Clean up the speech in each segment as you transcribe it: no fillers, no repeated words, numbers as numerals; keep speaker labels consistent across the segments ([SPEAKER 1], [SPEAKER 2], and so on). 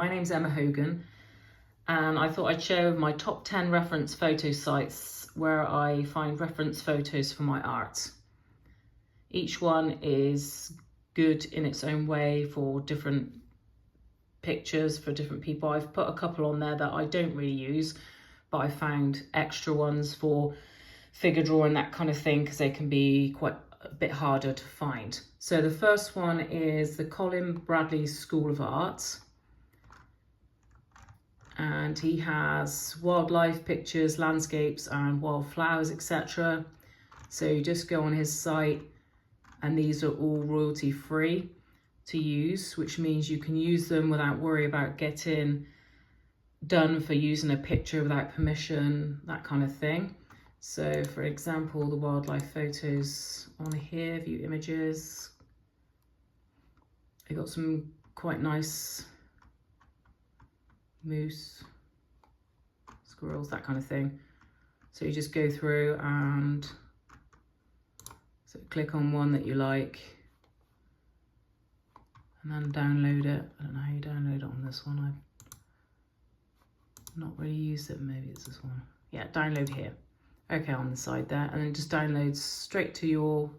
[SPEAKER 1] My name's Emma Hogan, and I thought I'd share my top 10 reference photo sites where I find reference photos for my art. Each one is good in its own way for different pictures for different people. I've put a couple on there that I don't really use, but I found extra ones for figure drawing, that kind of thing, because they can be quite a bit harder to find. So the first one is the Colin Bradley School of Art. And he has wildlife pictures, landscapes and wildflowers, etc. So you just go on his site, and these are all royalty free to use, which means you can use them without worry about getting done for using a picture without permission, that kind of thing. So for example, the wildlife photos on here, view images. I got some quite nice moose, squirrels, that kind of thing. So you just go through and click on one that you like and then download it. I don't know how you download it on this one. I've not really used it. Maybe it's this one. Yeah, download here. Okay, on the side there, and then just downloads straight to your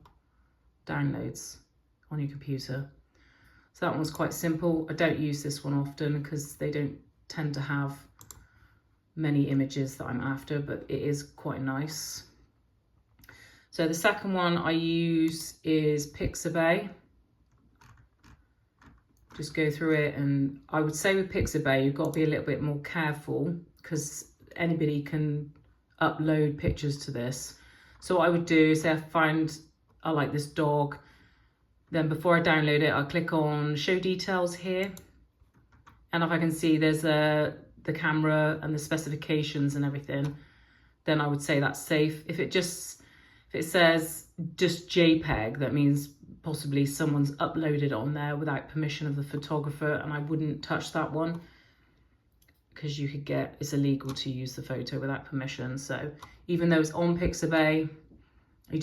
[SPEAKER 1] downloads on your computer. So that one's quite simple. I don't use this one often because they don't tend to have many images that I'm after, but it is quite nice. So the second one I use is Pixabay. Just go through it, and I would say with Pixabay you've got to be a little bit more careful because anybody can upload pictures to this. So what I would do is I like this dog, then before I download it, I'll click on show details here. And if I can see there's the camera and the specifications and everything, then I would say that's safe. If it says just JPEG, that means possibly someone's uploaded on there without permission of the photographer, and I wouldn't touch that one because it's illegal to use the photo without permission. So even though it's on Pixabay, you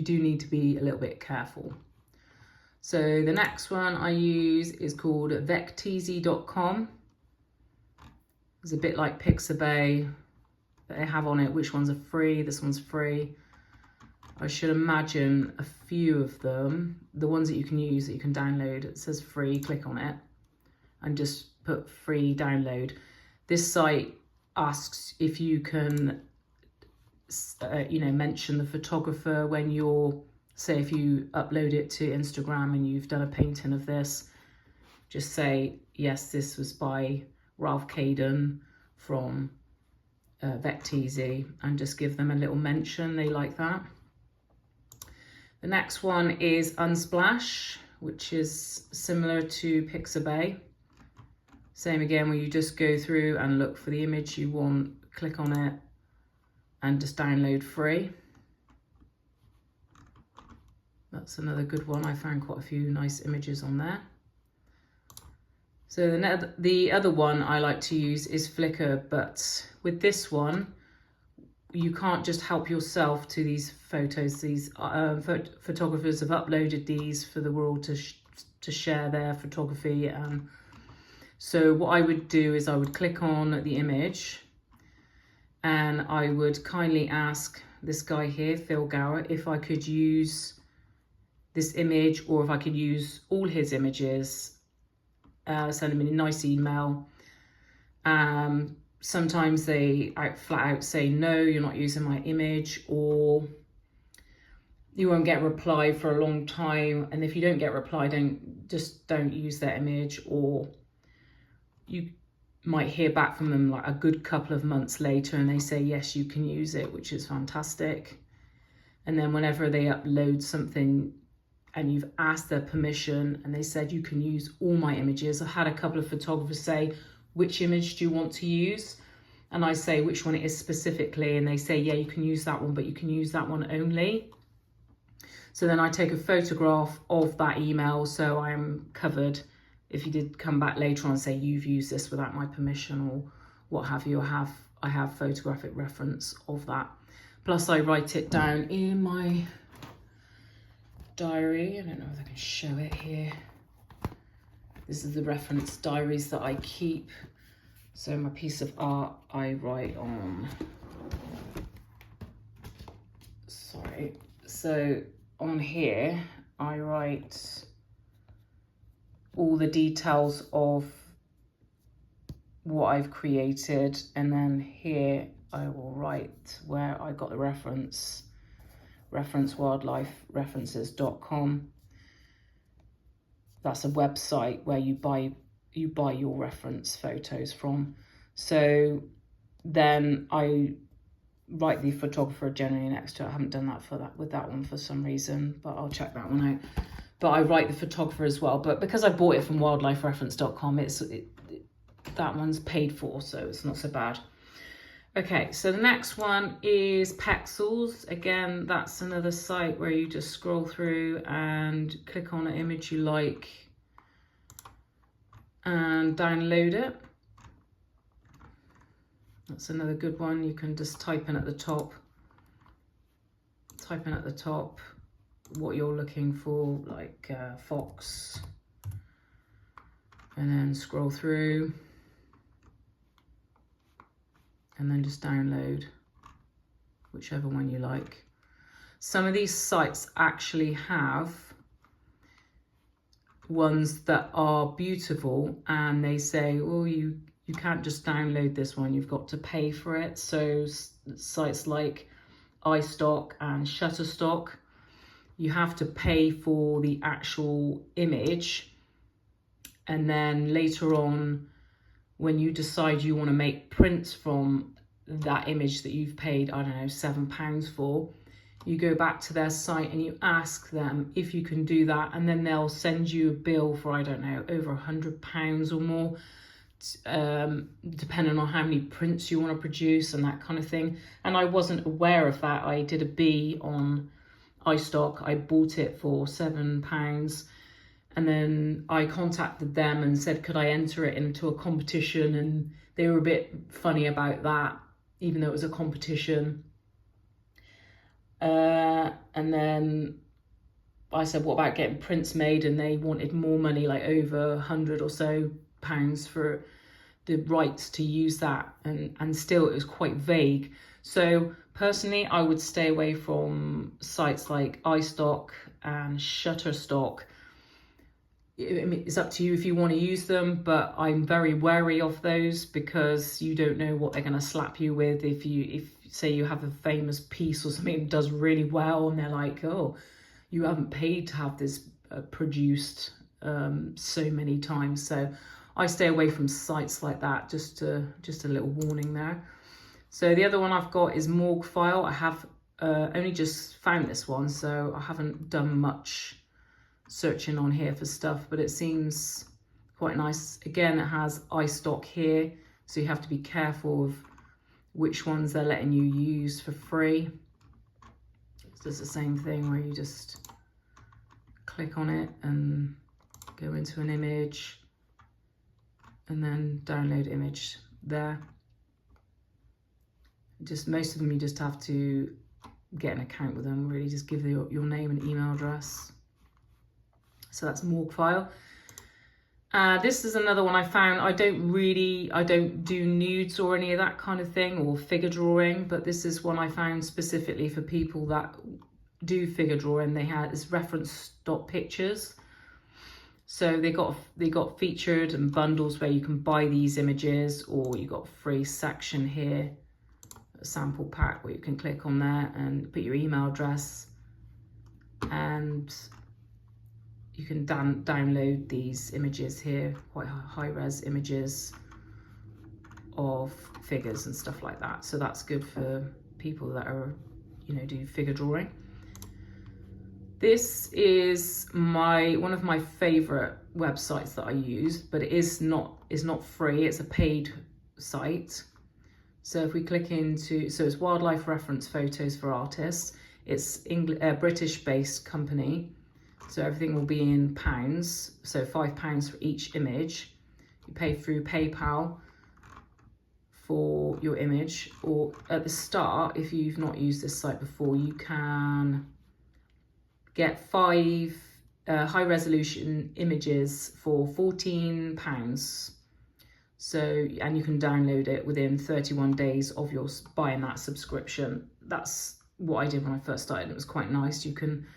[SPEAKER 1] do need to be a little bit careful. So the next one I use is called vecteezy.com. It's a bit like Pixabay, but they have on it which ones are free. This one's free. I should imagine a few of them, the ones that you can use, that you can download, it says free, click on it and just put free download. This site asks if you can, mention the photographer when say if you upload it to Instagram and you've done a painting of this, just say, yes, this was by Ralph Caden from Vecteezy, and just give them a little mention. They like that. The next one is Unsplash, which is similar to Pixabay. Same again, where you just go through and look for the image you want, click on it, and just download free. That's another good one. I found quite a few nice images on there. So the other one I like to use is Flickr, but with this one, you can't just help yourself to these photos. These photographers have uploaded these for the world to share their photography. So what I would do is I would click on the image, and I would kindly ask this guy here, Phil Gower, if I could use this image or if I could use all his images. Send him a nice email. Sometimes they flat out say, no, you're not using my image, or you won't get a reply for a long time. And if you don't get a reply, don't use their image, or you might hear back from them like a good couple of months later and they say, yes, you can use it, which is fantastic. And then whenever they upload something and you've asked their permission and they said, you can use all my images. I've had a couple of photographers say, which image do you want to use? And I say which one it is specifically, and they say, yeah, you can use that one, but you can use that one only. So then I take a photograph of that email, so I'm covered. If you did come back later on and say, you've used this without my permission or what have you, I have photographic reference of that. Plus I write it down in my diary. I don't know if I can show it here. This is the reference diaries that I keep. So my piece of art I write on, sorry, so on here I write all the details of what I've created, and then here I will write where I got the reference, references.com. That's a website where you buy your reference photos from. So then I write the photographer generally next to it. I haven't done that with that one for some reason, but I'll check that one out. But I write the photographer as well. But because I bought it from wildlifereference.com, that one's paid for, so it's not so bad. Okay, so the next one is Pexels. Again, that's another site where you just scroll through and click on an image you like and download it. That's another good one. You can just type in at the top what you're looking for, like fox, and then scroll through and then just download whichever one you like. Some of these sites actually have ones that are beautiful, and they say, oh, you can't just download this one, you've got to pay for it. So sites like iStock and Shutterstock, you have to pay for the actual image, and then later on, when you decide you want to make prints from that image that you've paid, I don't know, £7 for, you go back to their site and you ask them if you can do that, and then they'll send you a bill for, I don't know, over £100 or more, depending on how many prints you want to produce and that kind of thing. And I wasn't aware of that. I did a bee on iStock. I bought it for £7, and then I contacted them and said, could I enter it into a competition? And they were a bit funny about that, even though it was a competition. And then I said, what about getting prints made? And they wanted more money, like over £100 or so for the rights to use that. And still it was quite vague. So personally, I would stay away from sites like iStock and Shutterstock. I mean, it's up to you if you want to use them, but I'm very wary of those because you don't know what they're going to slap you with. If say you have a famous piece or something that does really well, and they're like, oh, you haven't paid to have this produced so many times. So I stay away from sites like that. Just a little warning there. So the other one I've got is Morguefile. I have only just found this one, so I haven't done much searching on here for stuff, but it seems quite nice. Again, it has iStock here, so you have to be careful of which ones they're letting you use for free. It's just the same thing where you just click on it and go into an image and then download image there. Just most of them you just have to get an account with them, really just give your name and email address. So that's Morguefile. This is another one I found. I don't do nudes or any of that kind of thing, or figure drawing, but this is one I found specifically for people that do figure drawing. They had this Reference.pictures. So they got featured and bundles where you can buy these images, or you got a free section here, a sample pack where you can click on there and put your email address, and you can download these images here, quite high-res images of figures and stuff like that. So that's good for people that are, do figure drawing. This is one of my favorite websites that I use, but it is not free. It's a paid site. So if we click into, so it's Wildlife Reference Photos for Artists. It's a British-based company. So everything will be in pounds, so £5 for each image. You pay through PayPal for your image, or at the start, if you've not used this site before, you can get 5 high resolution images for £14. So, and you can download it within 31 days of your buying that subscription. That's what I did when I first started. It was quite nice. You can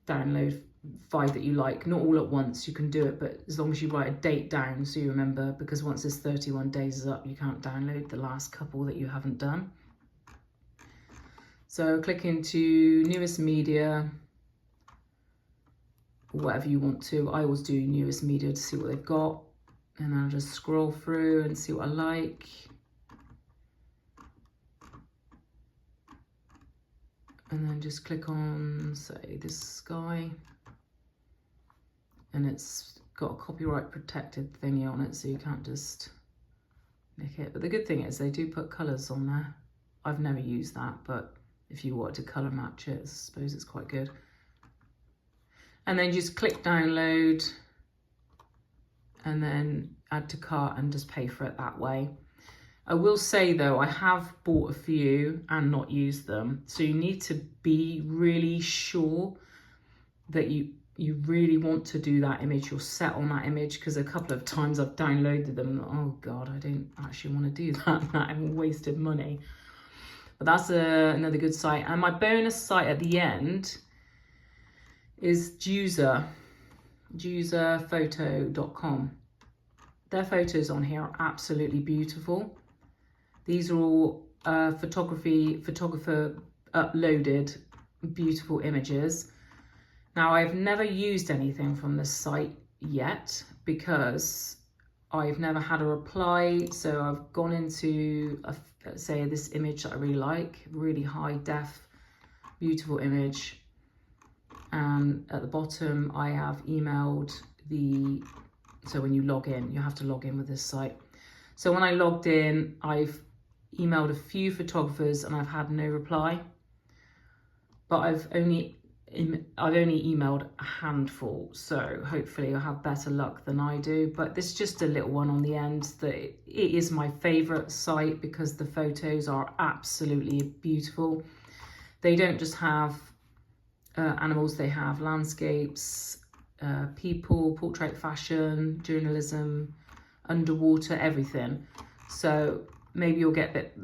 [SPEAKER 1] download 5 that you like, not all at once, you can do it, but as long as you write a date down so you remember, because once this 31 days is up, you can't download the last couple that you haven't done. So click into newest media, whatever you want to. I always do newest media to see what they've got, and I'll just scroll through and see what I like. And then just click on, say, this guy. And it's got a copyright protected thingy on it, so you can't just nick it. But the good thing is they do put colours on there. I've never used that, but if you want to colour match it, I suppose it's quite good. And then just click download and then add to cart and just pay for it that way. I will say though, I have bought a few and not used them. So you need to be really sure that you really want to do that image, you're set on that image, because a couple of times I've downloaded them and oh God, I don't actually want to do that. I've wasted money. But that's another good site. And my bonus site at the end is juzaphoto.com. Their photos on here are absolutely beautiful. These are all photographer uploaded beautiful images. Now, I've never used anything from this site yet because I've never had a reply. So I've gone into, say, this image that I really like, really high def, beautiful image. And at the bottom, I have emailed so when you log in, you have to log in with this site. So when I logged in, I've emailed a few photographers and I've had no reply. But I've only emailed a handful, so hopefully you'll have better luck than I do. But this is just a little one on the end that it is my favorite site because the photos are absolutely beautiful. They don't just have animals, they have landscapes, people, portrait, fashion, journalism, underwater, everything. So maybe you'll get a bit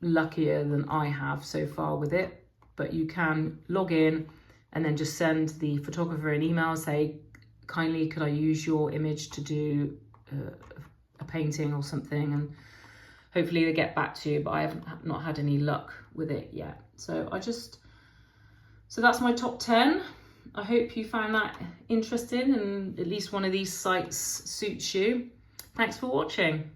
[SPEAKER 1] luckier than I have so far with it, but you can log in and then just send the photographer an email, say, kindly, could I use your image to do a painting or something? And hopefully they get back to you, but I haven't not had any luck with it yet. So that's my top 10. I hope you found that interesting and at least one of these sites suits you. Thanks for watching.